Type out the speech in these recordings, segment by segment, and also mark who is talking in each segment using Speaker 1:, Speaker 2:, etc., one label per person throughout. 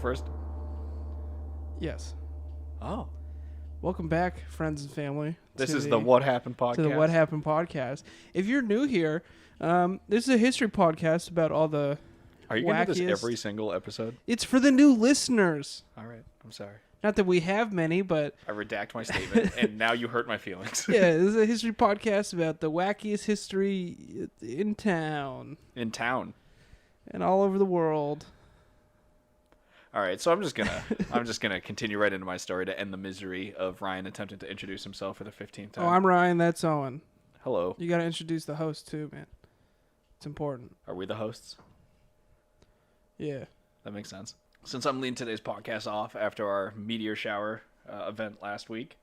Speaker 1: first?
Speaker 2: Yes.
Speaker 1: Oh.
Speaker 2: Welcome back, friends and family.
Speaker 1: This is the What Happened podcast.
Speaker 2: To the What Happened podcast. If you're new here, this is a history podcast about all the
Speaker 1: Are you going to do
Speaker 2: wackiest...
Speaker 1: this every single episode?
Speaker 2: It's for the new listeners.
Speaker 1: All right. I'm sorry.
Speaker 2: Not that we have many, but...
Speaker 1: I redact my statement, and now you hurt my feelings.
Speaker 2: Yeah, this is a history podcast about the wackiest history in town.
Speaker 1: In town.
Speaker 2: And all over the world.
Speaker 1: All right, so I'm just gonna continue right into my story to end the misery of Ryan attempting to introduce himself for the 15th time.
Speaker 2: Oh, I'm Ryan. That's Owen.
Speaker 1: Hello.
Speaker 2: You got to introduce the host too, man. It's important.
Speaker 1: Are we the hosts?
Speaker 2: Yeah.
Speaker 1: That makes sense. Since I'm leading today's podcast off after our meteor shower event last week,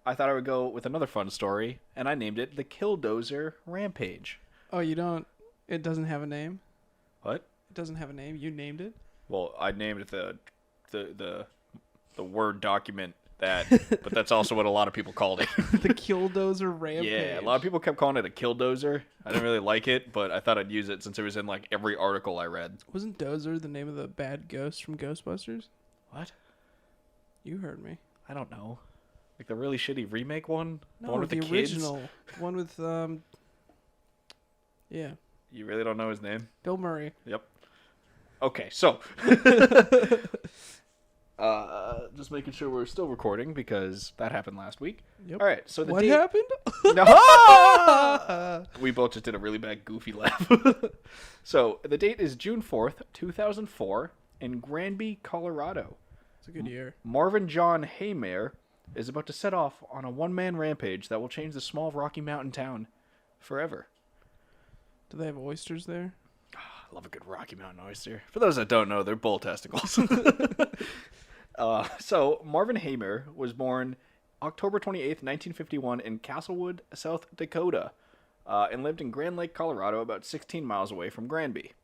Speaker 1: I thought I would go with another fun story, and I named it the Killdozer Rampage.
Speaker 2: Oh, you don't? It doesn't have a name?
Speaker 1: What?
Speaker 2: It doesn't have a name? You named it?
Speaker 1: Well, I named it the Word document that, but that's also what a lot of people called it.
Speaker 2: The Killdozer Rampage.
Speaker 1: Yeah, a lot of people kept calling it a Killdozer. I didn't really like it, but I thought I'd use it since it was in like every article I read.
Speaker 2: Wasn't Dozer the name of the bad ghost from Ghostbusters?
Speaker 1: What?
Speaker 2: You heard me.
Speaker 1: I don't know. Like the really shitty remake one?
Speaker 2: No,
Speaker 1: the one with the kids?
Speaker 2: original. The one with, yeah.
Speaker 1: You really don't know his name?
Speaker 2: Bill Murray.
Speaker 1: Yep. Okay, so just making sure we're still recording because that happened last week.
Speaker 2: Yep.
Speaker 1: All right, so
Speaker 2: What happened?
Speaker 1: No! We both just did a really bad goofy laugh. So the date is June 4th, 2004, in Granby, Colorado.
Speaker 2: It's a good year.
Speaker 1: Marvin John Haymare is about to set off on a one-man rampage that will change the small Rocky Mountain town forever.
Speaker 2: Do they have oysters there?
Speaker 1: I love a good Rocky Mountain oyster. For those that don't know, they're bull testicles. So Marvin Haymare was born October 28th, 1951 in Castlewood, South Dakota, and lived in Grand Lake, Colorado, about 16 miles away from Granby.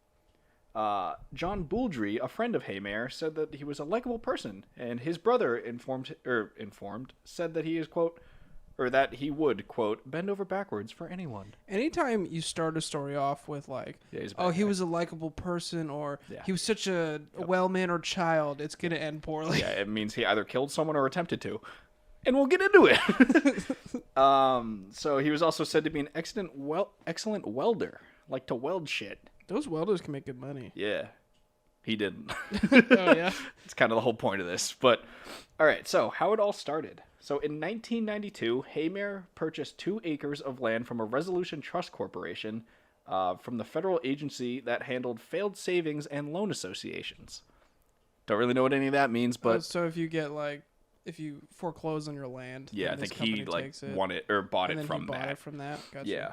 Speaker 1: John Bouldry, a friend of Haymare, said that he was a likable person, and his brother said that he is, quote, or that he would, quote, bend over backwards for anyone.
Speaker 2: Anytime you start a story off with like, he was a likable person, or he was such a well-mannered child, it's going to end poorly.
Speaker 1: Yeah, it means he either killed someone or attempted to. And we'll get into it. So he was also said to be an excellent welder, like to weld shit.
Speaker 2: Those welders can make good money.
Speaker 1: Yeah. He didn't.
Speaker 2: Oh, yeah?
Speaker 1: It's kind of the whole point of this. But, all right, so how it all started. So in 1992, Haymare purchased 2 acres of land from a Resolution Trust Corporation from the federal agency that handled failed savings and loan associations. Don't really know what any of that means, but...
Speaker 2: so if you get, like, if you foreclose on your land...
Speaker 1: Yeah, I think he, like, won it, or bought it from that.
Speaker 2: Bought it from that? Gotcha.
Speaker 1: Yeah.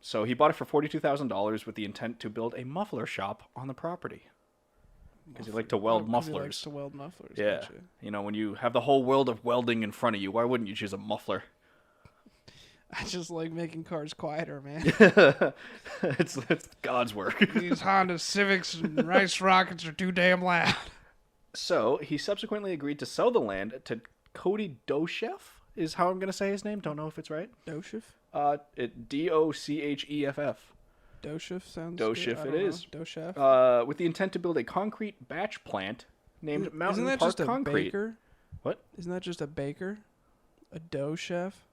Speaker 1: So he bought it for $42,000 with the intent to build a muffler shop on the property. Because you like to weld mufflers.
Speaker 2: He likes to weld mufflers.
Speaker 1: Yeah.
Speaker 2: Gotcha.
Speaker 1: You know, when you have the whole world of welding in front of you, why wouldn't you choose a muffler?
Speaker 2: I just like making cars quieter, man.
Speaker 1: It's God's work.
Speaker 2: These Honda Civics and Rice Rockets are too damn loud.
Speaker 1: So he subsequently agreed to sell the land to Cody Docheff, is how I'm going to say his name. Don't know if it's right.
Speaker 2: Docheff?
Speaker 1: Docheff.
Speaker 2: Docheff sounds
Speaker 1: Docheff
Speaker 2: good.
Speaker 1: it is.
Speaker 2: Docheff.
Speaker 1: With the intent to build a concrete batch plant named Mountain
Speaker 2: Isn't that
Speaker 1: Park
Speaker 2: just a
Speaker 1: Concrete.
Speaker 2: baker?
Speaker 1: What?
Speaker 2: Isn't that just a baker? A dough chef?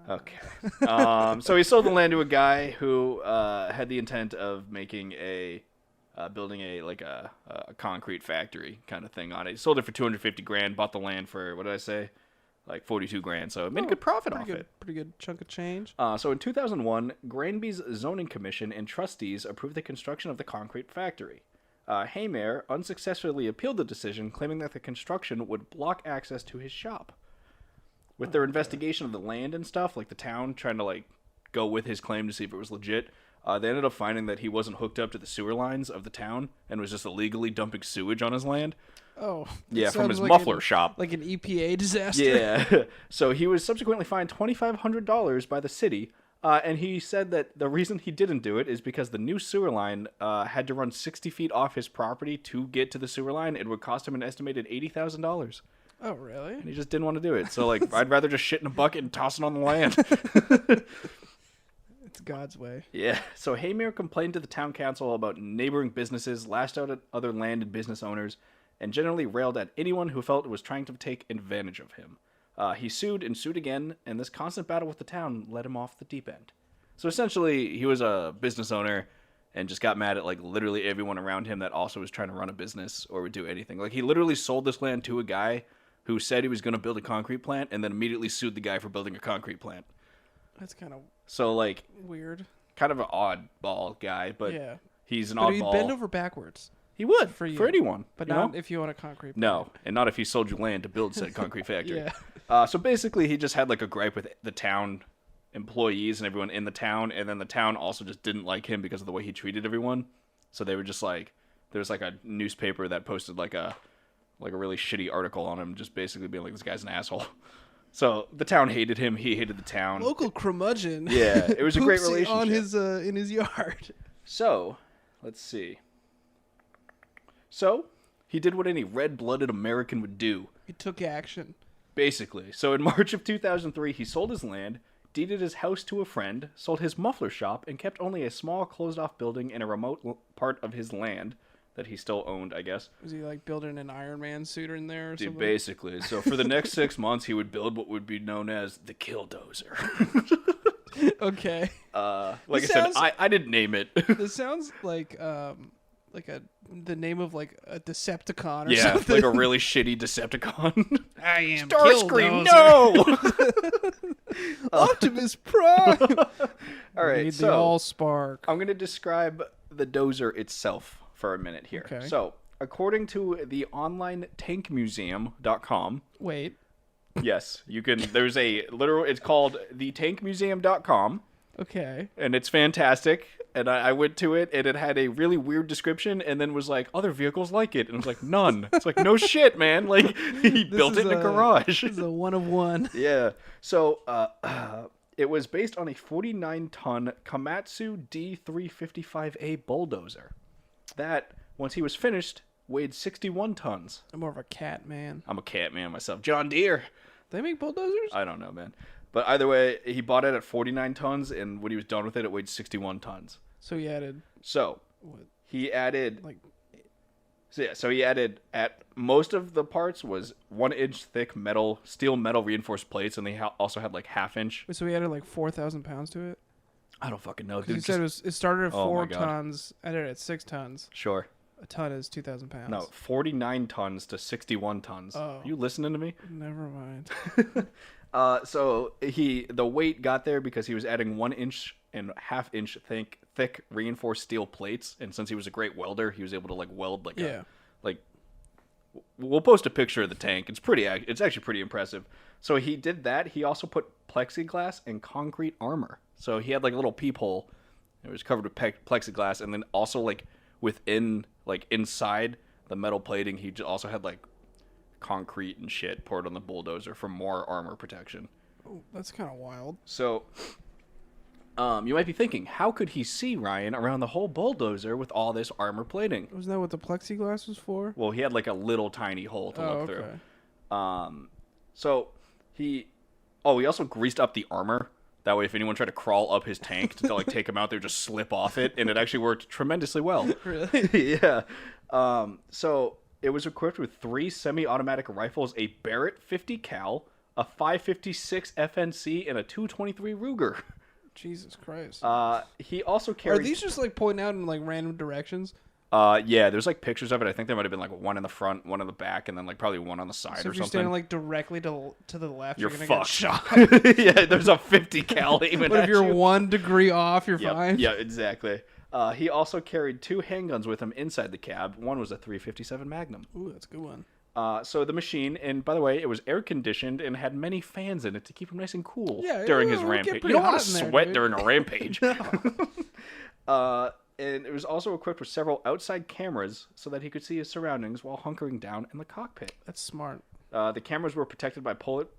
Speaker 1: Okay. So he sold the land to a guy who had the intent of making building a concrete factory kind of thing on it. He sold it for $250,000. Bought the land for, what did I say? Like $42,000. So it made a good profit off it.
Speaker 2: Pretty good chunk of change.
Speaker 1: So in 2001, Granby's zoning commission and trustees approved the construction of the concrete factory. Haymare unsuccessfully appealed the decision, claiming that the construction would block access to his shop. With their investigation of the land and stuff, like the town trying to like go with his claim to see if it was legit, they ended up finding that he wasn't hooked up to the sewer lines of the town and was just illegally dumping sewage on his land.
Speaker 2: Oh.
Speaker 1: Yeah, from his muffler shop.
Speaker 2: Like an EPA disaster.
Speaker 1: Yeah. So he was subsequently fined $2,500 by the city, and he said that the reason he didn't do it is because the new sewer line had to run 60 feet off his property to get to the sewer line. It would cost him an estimated $80,000.
Speaker 2: Oh, really?
Speaker 1: And he just didn't want to do it. So, like, I'd rather just shit in a bucket and toss it on the land.
Speaker 2: It's God's way.
Speaker 1: Yeah. So Haymere complained to the town council about neighboring businesses, lashed out at other land and business owners, and generally railed at anyone who felt was trying to take advantage of him. He sued and sued again, and this constant battle with the town led him off the deep end. So essentially, he was a business owner and just got mad at like literally everyone around him that also was trying to run a business or would do anything. Like he literally sold this land to a guy who said he was going to build a concrete plant and then immediately sued the guy for building a concrete plant.
Speaker 2: That's kind of
Speaker 1: so like
Speaker 2: weird.
Speaker 1: Kind of an oddball guy, but
Speaker 2: yeah.
Speaker 1: He's an
Speaker 2: but
Speaker 1: oddball.
Speaker 2: He'd bend over backwards.
Speaker 1: He would for anyone,
Speaker 2: but not if you want a concrete plant.
Speaker 1: No, and not if he sold you land to build said concrete factory.
Speaker 2: Yeah.
Speaker 1: So basically, he just had like a gripe with the town employees and everyone in the town, and then the town also just didn't like him because of the way he treated everyone. So they were just like, there was like a newspaper that posted like a really shitty article on him, just basically being like, this guy's an asshole. So the town hated him. He hated the town.
Speaker 2: Local curmudgeon.
Speaker 1: Yeah, it was a great relationship
Speaker 2: on his in his yard.
Speaker 1: So let's see. So he did what any red-blooded American would do.
Speaker 2: He took action.
Speaker 1: Basically. So in March of 2003, he sold his land, deeded his house to a friend, sold his muffler shop, and kept only a small closed-off building in a remote part of his land that he still owned, I guess.
Speaker 2: Was he like building an Iron Man suit in there or something?
Speaker 1: Basically. So for the next 6 months, he would build what would be known as the Killdozer.
Speaker 2: Okay.
Speaker 1: Like I said, I didn't name it.
Speaker 2: This sounds like the name of like a Decepticon or something.
Speaker 1: Like a really shitty Decepticon.
Speaker 2: I am
Speaker 1: Starscream,
Speaker 2: no! Optimus Prime!
Speaker 1: All right,
Speaker 2: so the Allspark.
Speaker 1: I'm going to describe the dozer itself for a minute here.
Speaker 2: Okay.
Speaker 1: So, according to the online tankmuseum.com.
Speaker 2: Wait.
Speaker 1: Yes, you can. There's a literal. It's called thetankmuseum.com.
Speaker 2: Okay.
Speaker 1: And it's fantastic. And I went to it, and it had a really weird description, and then was like, other vehicles like it. And it was like, none. It's like, no shit, man. Like, he built it in a garage.
Speaker 2: This is a one of one.
Speaker 1: Yeah. So, it was based on a 49-ton Komatsu D355A bulldozer. That, once he was finished, weighed 61 tons.
Speaker 2: I'm more of a cat man.
Speaker 1: I'm a cat man myself. John Deere.
Speaker 2: They make bulldozers?
Speaker 1: I don't know, man. But either way, he bought it at 49 tons, and when he was done with it, it weighed 61 tons.
Speaker 2: So he added...
Speaker 1: He added... he added, at most of the parts was 1-inch thick steel metal reinforced plates, and they also had like half-inch.
Speaker 2: So he added like 4,000 pounds to it?
Speaker 1: I don't fucking know.
Speaker 2: Dude, you said it started at 4 tons, ended at 6 tons.
Speaker 1: Sure.
Speaker 2: A ton is 2,000 pounds.
Speaker 1: No, 49 tons to 61 tons.
Speaker 2: Oh.
Speaker 1: Are you listening to me?
Speaker 2: Never mind.
Speaker 1: So the weight got there because he was adding 1-inch and half-inch thick reinforced steel plates, and since he was a great welder, he was able to like weld we'll post a picture of the tank. It's actually pretty impressive. So he did that. He also put plexiglass and concrete armor. So he had like a little peephole. It was covered with plexiglass, and then also like within like inside the metal plating, he also had like concrete and shit poured on the bulldozer for more armor protection.
Speaker 2: Oh, that's kind of wild.
Speaker 1: So, you might be thinking, how could he see, Ryan, around the whole bulldozer with all this armor plating?
Speaker 2: Wasn't that what the plexiglass was for?
Speaker 1: Well, he had like a little tiny hole to look through. So he also greased up the armor. That way, if anyone tried to crawl up his tank to like take him out, they would just slip off it, and it actually worked tremendously well.
Speaker 2: Really?
Speaker 1: Yeah. So it was equipped with 3 semi-automatic rifles, a Barrett 50 cal, a 5.56 FNC, and a 2.23 Ruger.
Speaker 2: Jesus Christ.
Speaker 1: He also carried...
Speaker 2: Are these just like pointing out in like random directions?
Speaker 1: Yeah, there's like pictures of it. I think there might have been like one in the front, one in the back, and then like probably one on the side or something.
Speaker 2: So if you're standing like directly to the left,
Speaker 1: you're
Speaker 2: gonna
Speaker 1: fucked.
Speaker 2: Get shot.
Speaker 1: Yeah, there's a 50 cal aiming
Speaker 2: But
Speaker 1: at
Speaker 2: if you're
Speaker 1: you.
Speaker 2: 1 degree off, you're fine.
Speaker 1: Yeah, exactly. He also carried 2 handguns with him inside the cab. One was a .357 Magnum.
Speaker 2: Ooh, that's a good one.
Speaker 1: So the machine, and by the way, it was air conditioned and had many fans in it to keep him nice and cool during his rampage. You don't want to sweat during a rampage. And it was also equipped with several outside cameras so that he could see his surroundings while hunkering down in the cockpit.
Speaker 2: That's smart.
Speaker 1: The cameras were protected by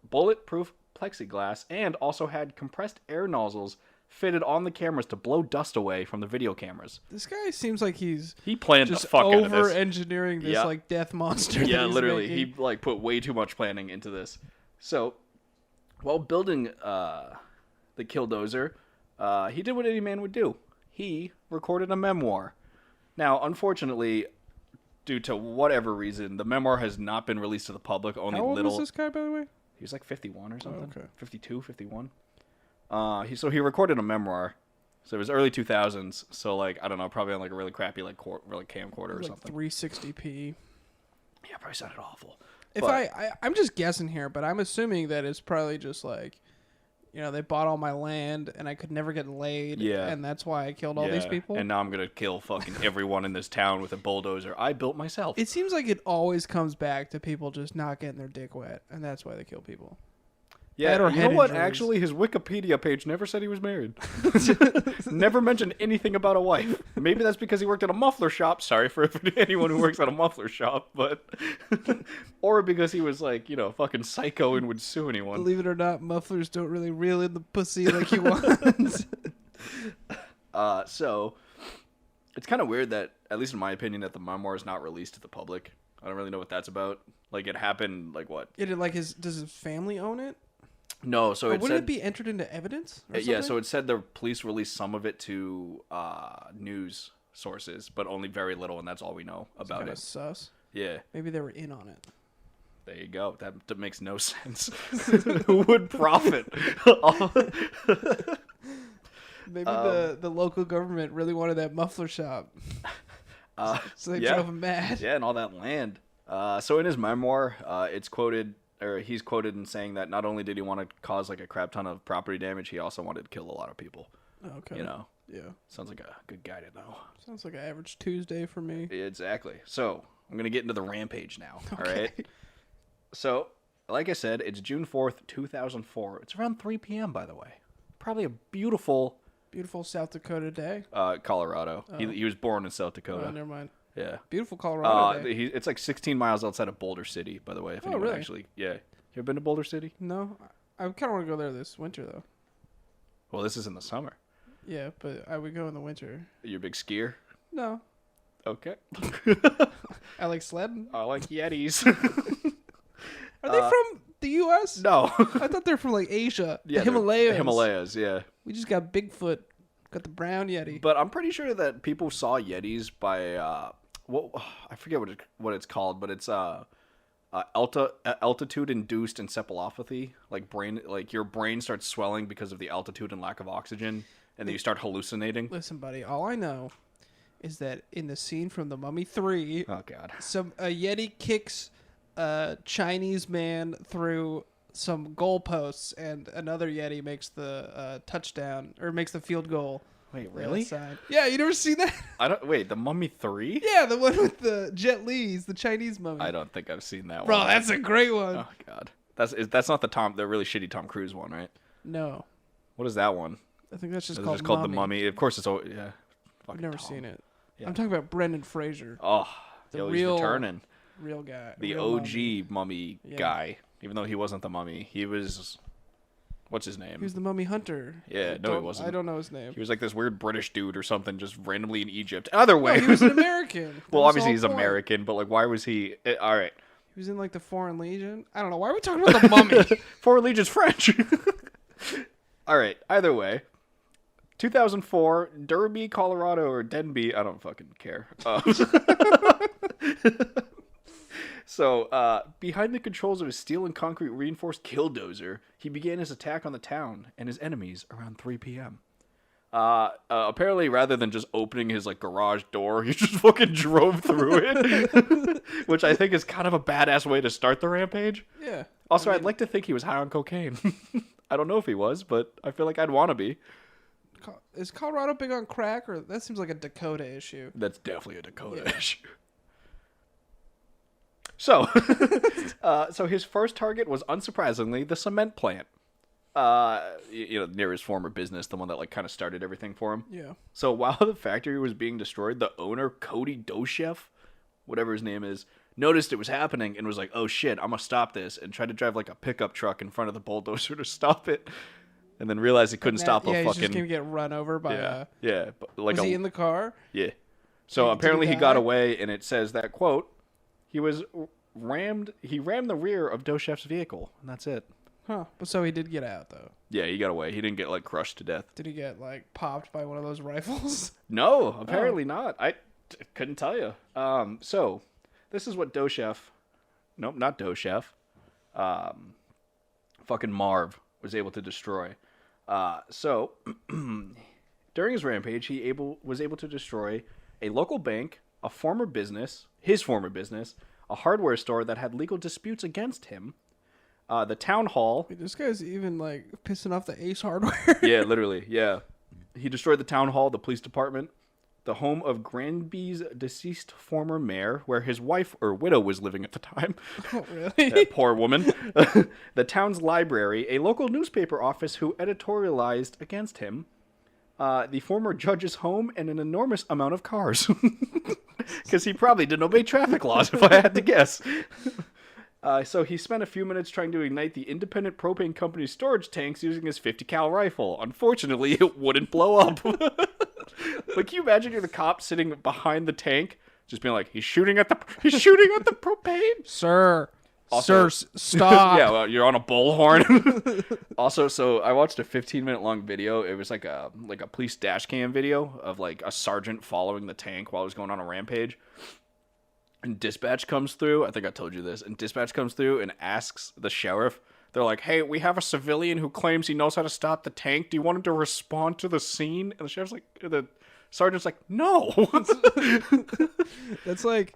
Speaker 1: bulletproof plexiglass and also had compressed air nozzles fitted on the cameras to blow dust away from the video cameras.
Speaker 2: This guy seems like he
Speaker 1: planned
Speaker 2: just
Speaker 1: the fuck out of this.
Speaker 2: over-engineering this like death monster.
Speaker 1: Yeah, literally.
Speaker 2: Making.
Speaker 1: He like put way too much planning into this. So, while building the Killdozer, He did what any man would do. He recorded a memoir. Now, unfortunately, due to whatever reason, the memoir has not been released to the public. Only
Speaker 2: How old
Speaker 1: little.
Speaker 2: was this guy, by the way?
Speaker 1: He was like 51 or something.
Speaker 2: Oh, okay.
Speaker 1: 52, 51. He recorded a memoir. So it was early 2000s. So like I don't know, probably on like a really crappy like camcorder or something.
Speaker 2: 360p.
Speaker 1: Yeah, probably sounded awful.
Speaker 2: If I'm just guessing here, but I'm assuming that it's probably just like, they bought all my land and I could never get laid.
Speaker 1: Yeah.
Speaker 2: And that's why I killed all these people.
Speaker 1: And now I'm gonna kill fucking everyone in this town with a bulldozer I built myself.
Speaker 2: It seems like it always comes back to people just not getting their dick wet, and that's why they kill people.
Speaker 1: Yeah, you know what? Actually, his Wikipedia page never said he was married. Never mentioned anything about a wife. Maybe that's because he worked at a muffler shop. Sorry for anyone who works at a muffler shop, but or because he was like, fucking psycho and would sue anyone.
Speaker 2: Believe it or not, mufflers don't really reel in the pussy like you want.
Speaker 1: So it's kind of weird that, at least in my opinion, that the memoir is not released to the public. I don't really know what that's about. Like, it happened, like what?
Speaker 2: Does his family own it?
Speaker 1: No, so
Speaker 2: wouldn't it be entered into evidence?
Speaker 1: Yeah, so it said the police released some of it to news sources, but only very little, and that's all we know about it.
Speaker 2: Sus.
Speaker 1: Yeah.
Speaker 2: Maybe they were in on it.
Speaker 1: There you go. That makes no sense. Who would profit?
Speaker 2: Maybe the local government really wanted that muffler shop. So they drove him mad.
Speaker 1: Yeah, and all that land. So in his memoir, he's quoted in saying that not only did he want to cause like a crap ton of property damage, he also wanted to kill a lot of people.
Speaker 2: Okay. Yeah.
Speaker 1: Sounds like a good guy to know.
Speaker 2: Sounds like an average Tuesday for me.
Speaker 1: Exactly. So I'm gonna get into the rampage now.
Speaker 2: Okay.
Speaker 1: All right. So, like I said, it's June 4th, 2004. It's around 3 p.m. by the way. Probably a beautiful
Speaker 2: South Dakota day.
Speaker 1: Colorado. Oh. He was born in South Dakota.
Speaker 2: Oh, never mind.
Speaker 1: Yeah.
Speaker 2: Beautiful Colorado day.
Speaker 1: It's like 16 miles outside of Boulder City, by the way. If anyone
Speaker 2: really?
Speaker 1: Actually, yeah. You ever been to Boulder City?
Speaker 2: No. I kind of want to go there this winter, though.
Speaker 1: Well, this is in the summer.
Speaker 2: Yeah, but I would go in the winter.
Speaker 1: You're a big skier?
Speaker 2: No.
Speaker 1: Okay.
Speaker 2: I like sledding.
Speaker 1: I like Yetis.
Speaker 2: Are they from the U.S.?
Speaker 1: No.
Speaker 2: I thought they're from, like, Asia. Yeah, the Himalayas.
Speaker 1: The Himalayas, yeah.
Speaker 2: We just got Bigfoot. Got the brown Yeti.
Speaker 1: But I'm pretty sure that people saw Yetis by, I forget what it's called, but it's altitude-induced encephalopathy. Like your brain starts swelling because of the altitude and lack of oxygen, and then you start hallucinating.
Speaker 2: Listen, buddy, all I know is that in the scene from The Mummy 3...
Speaker 1: Oh, God.
Speaker 2: A Yeti kicks a Chinese man through some goalposts, and another Yeti makes the touchdown, or makes the field goal.
Speaker 1: Wait, really?
Speaker 2: Yeah, you never seen that?
Speaker 1: Wait, The Mummy 3?
Speaker 2: Yeah, the one with the Jet Li's, the Chinese mummy.
Speaker 1: I don't think I've seen that one.
Speaker 2: Bro, that's a great one.
Speaker 1: Oh, God. That's not the really shitty Tom Cruise one, right?
Speaker 2: No.
Speaker 1: What is that one?
Speaker 2: I think that's just
Speaker 1: called
Speaker 2: called
Speaker 1: The Mummy. Of course, yeah.
Speaker 2: I've never seen it.
Speaker 1: Yeah.
Speaker 2: I'm talking about Brendan Fraser.
Speaker 1: Oh, he's returning.
Speaker 2: Real guy.
Speaker 1: The
Speaker 2: real
Speaker 1: OG mummy guy. Even though he wasn't the mummy. He was... What's his name?
Speaker 2: He was the mummy hunter.
Speaker 1: Yeah, no, he wasn't.
Speaker 2: I don't know his name.
Speaker 1: He was like this weird British dude or something, just randomly in Egypt. Either way.
Speaker 2: No, he was an American.
Speaker 1: Well, obviously he's American, but like, why was he... All right.
Speaker 2: He was in like the Foreign Legion. I don't know. Why are we talking about the mummy?
Speaker 1: Foreign Legion's French. All right. Either way. 2004, Derby, Colorado, or Denby. I don't fucking care. So, behind the controls of his steel and concrete reinforced Killdozer, he began his attack on the town and his enemies around 3 p.m. Apparently, rather than just opening his like garage door, he just fucking drove through it, which I think is kind of a badass way to start the rampage.
Speaker 2: Yeah.
Speaker 1: Also, I'd like to think he was high on cocaine. I don't know if he was, but I feel like I'd want to be.
Speaker 2: Is Colorado big on crack, or that seems like a Dakota issue?
Speaker 1: That's definitely a Dakota issue. So, so his first target was, unsurprisingly, the cement plant. Near his former business, the one that like kind of started everything for him.
Speaker 2: Yeah.
Speaker 1: So while the factory was being destroyed, the owner, Cody Doshev, whatever his name is, noticed it was happening and was like, "Oh shit, I'm gonna stop this," and tried to drive like a pickup truck in front of the bulldozer to stop it. And then realized he couldn't stop a fucking...
Speaker 2: Yeah, he's just going to get run over by
Speaker 1: Like
Speaker 2: was he in the car?
Speaker 1: Yeah. So apparently he got away, and it says that, quote, he rammed the rear of Doshev's vehicle, and that's it.
Speaker 2: Huh. But so he did get out, though.
Speaker 1: Yeah, he got away. He didn't get, like, crushed to death.
Speaker 2: Did he get, like, popped by one of those rifles?
Speaker 1: No, apparently not. I couldn't tell you. So, this is what Nope, not Dochef. Fucking Marv was able to destroy. So, during his rampage, he was able to destroy a local bank, his former business, a hardware store that had legal disputes against him, the town hall.
Speaker 2: Wait, this guy's even, like, pissing off the Ace Hardware.
Speaker 1: Yeah, literally, yeah. He destroyed the town hall, the police department, the home of Granby's deceased former mayor, where his wife or widow was living at the time.
Speaker 2: Oh, really?
Speaker 1: That poor woman. The town's library, a local newspaper office who editorialized against him, the former judge's home, and an enormous amount of cars. Because he probably didn't obey traffic laws, if I had to guess. So he spent a few minutes trying to ignite the independent propane company's storage tanks using his 50 cal rifle. Unfortunately, it wouldn't blow up. But can you imagine you're the cop sitting behind the tank, just being like, he's shooting at the propane?
Speaker 2: Sir.
Speaker 1: Also,
Speaker 2: Stop.
Speaker 1: Yeah, well, you're on a bullhorn. Also, so I watched a 15-minute long video. It was like a police dash cam video of like a sergeant following the tank while it was going on a rampage. And dispatch comes through. I think I told you this. And dispatch comes through and asks the sheriff. They're like, hey, we have a civilian who claims he knows how to stop the tank. Do you want him to respond to the scene? And the sheriff's like, the sergeant's like, no.
Speaker 2: That's like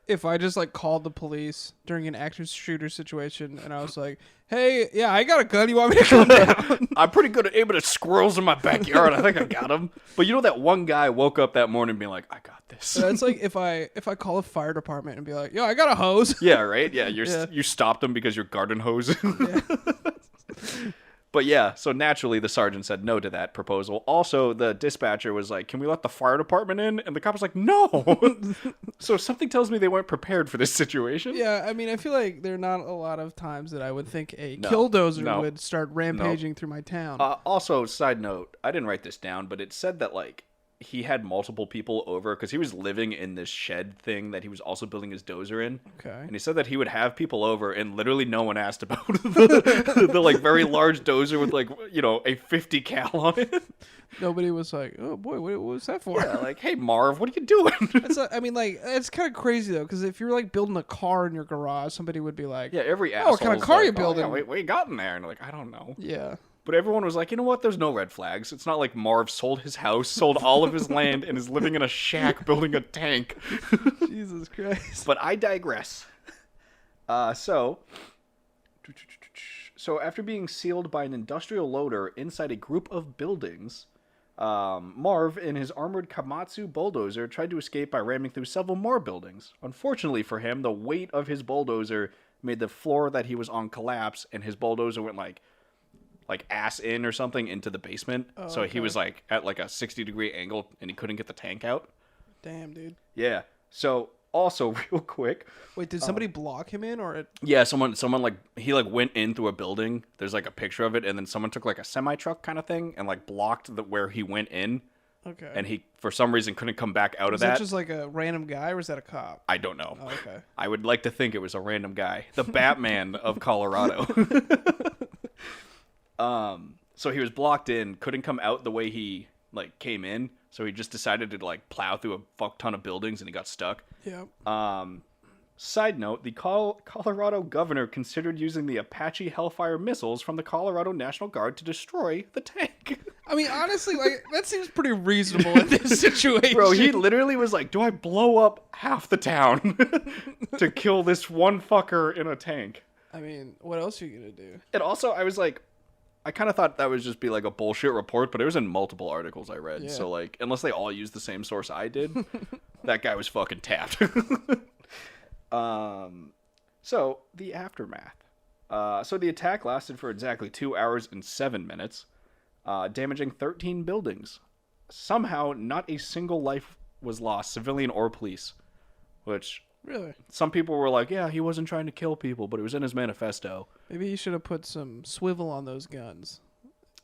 Speaker 2: if I just like called the police during an active shooter situation and I was like, hey, yeah, I got a gun. You want me to come down?
Speaker 1: I'm pretty good at aiming at squirrels in my backyard. I think I got him. But you know that one guy woke up that morning being like, I got this.
Speaker 2: That's like if I call a fire department and be like, yo, I got a hose.
Speaker 1: Yeah, right? Yeah, you stopped them because you're garden hose.
Speaker 2: Yeah.
Speaker 1: But yeah, so naturally the sergeant said no to that proposal. Also, the dispatcher was like, can we let the fire department in? And the cop was like, no. So something tells me they weren't prepared for this situation.
Speaker 2: Yeah, I mean, I feel like there are not a lot of times that I would think a Killdozer would start rampaging through my town.
Speaker 1: Also, side note, I didn't write this down, but it said that like he had multiple people over because he was living in this shed thing that he was also building his dozer in.
Speaker 2: Okay.
Speaker 1: And he said that he would have people over and literally no one asked about the like very large dozer with like, you know, a 50 cal on it.
Speaker 2: Nobody was like, oh boy, what was that for?
Speaker 1: Yeah, like, hey Marv, what are you doing?
Speaker 2: I mean, like, it's kind of crazy though, because if you're like building a car in your garage, somebody would be like,
Speaker 1: yeah, every asshole.
Speaker 2: What kind of car
Speaker 1: like,
Speaker 2: you building?
Speaker 1: Yeah, what you got in there? And like, I don't know.
Speaker 2: Yeah.
Speaker 1: But everyone was like, you know what? There's no red flags. It's not like Marv sold his house, sold all of his land, and is living in a shack building a tank.
Speaker 2: Jesus Christ.
Speaker 1: But I digress. So after being sealed by an industrial loader inside a group of buildings, Marv, in his armored Komatsu bulldozer, tried to escape by ramming through several more buildings. Unfortunately for him, the weight of his bulldozer made the floor that he was on collapse, and his bulldozer went like ass in or something into the basement.
Speaker 2: Oh,
Speaker 1: so
Speaker 2: okay.
Speaker 1: he was like at like a 60-degree angle and he couldn't get the tank out.
Speaker 2: Damn, dude.
Speaker 1: Yeah. So also real quick.
Speaker 2: Wait, did somebody block him in or?
Speaker 1: Yeah, someone like he like went in through a building. There's like a picture of it, and then someone took like a semi truck kind of thing and like blocked where he went in.
Speaker 2: Okay.
Speaker 1: And he for some reason couldn't come back out of that.
Speaker 2: Was that just like a random guy or was that a cop?
Speaker 1: I don't know.
Speaker 2: Oh, okay.
Speaker 1: I would like to think it was a random guy, the Batman of Colorado. So he was blocked in, couldn't come out the way he like came in, so he just decided to like plow through a fuck ton of buildings and he got stuck.
Speaker 2: Yeah.
Speaker 1: Side note, the Colorado governor considered using the Apache Hellfire missiles from the Colorado National Guard to destroy the tank.
Speaker 2: I mean, honestly, like that seems pretty reasonable in this situation.
Speaker 1: Bro, he literally was like, do I blow up half the town to kill this one fucker in a tank?
Speaker 2: I mean, what else are you gonna do?
Speaker 1: And also, I was like, I kind of thought that would just be like a bullshit report, but it was in multiple articles I read.
Speaker 2: Yeah.
Speaker 1: So like, unless they all used the same source I did, that guy was fucking tapped. So the aftermath. So the attack lasted for exactly 2 hours and 7 minutes, damaging 13 buildings. Somehow, not a single life was lost, civilian or police, which...
Speaker 2: Really?
Speaker 1: Some people were like, yeah, he wasn't trying to kill people, but it was in his manifesto.
Speaker 2: Maybe he should have put some swivel on those guns.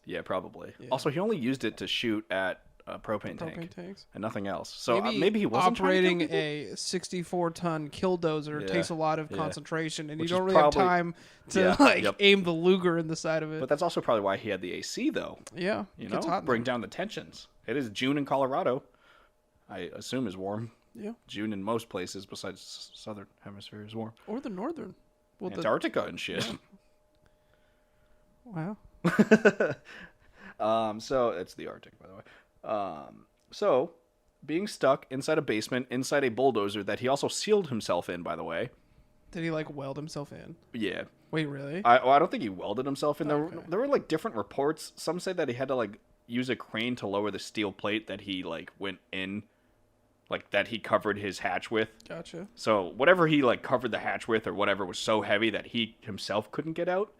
Speaker 1: Yeah, probably.
Speaker 2: Yeah.
Speaker 1: Also, he only used it to shoot at propane tank
Speaker 2: tanks.
Speaker 1: and nothing else. So maybe he wasn't
Speaker 2: operating a 64-ton Killdozer takes a lot of concentration, and
Speaker 1: which
Speaker 2: you don't really have time to aim the Luger in the side of it.
Speaker 1: But that's also probably why he had the AC, though.
Speaker 2: Yeah,
Speaker 1: it's hot bring down the tensions. It is June in Colorado. I assume is warm.
Speaker 2: Yeah,
Speaker 1: June in most places besides southern hemisphere is warm.
Speaker 2: Or the northern.
Speaker 1: Well, Antarctica and shit.
Speaker 2: Yeah.
Speaker 1: Wow. So it's the Arctic, by the way. So being stuck inside a basement, inside a bulldozer that he also sealed himself in, by the way.
Speaker 2: Did he like weld himself in?
Speaker 1: Yeah.
Speaker 2: Wait, really?
Speaker 1: I don't think he welded himself in.
Speaker 2: Okay.
Speaker 1: There were like different reports. Some say that he had to like use a crane to lower the steel plate that he like went in, like that he covered his hatch with.
Speaker 2: Gotcha.
Speaker 1: So whatever he like covered the hatch with or whatever was so heavy that he himself couldn't get out.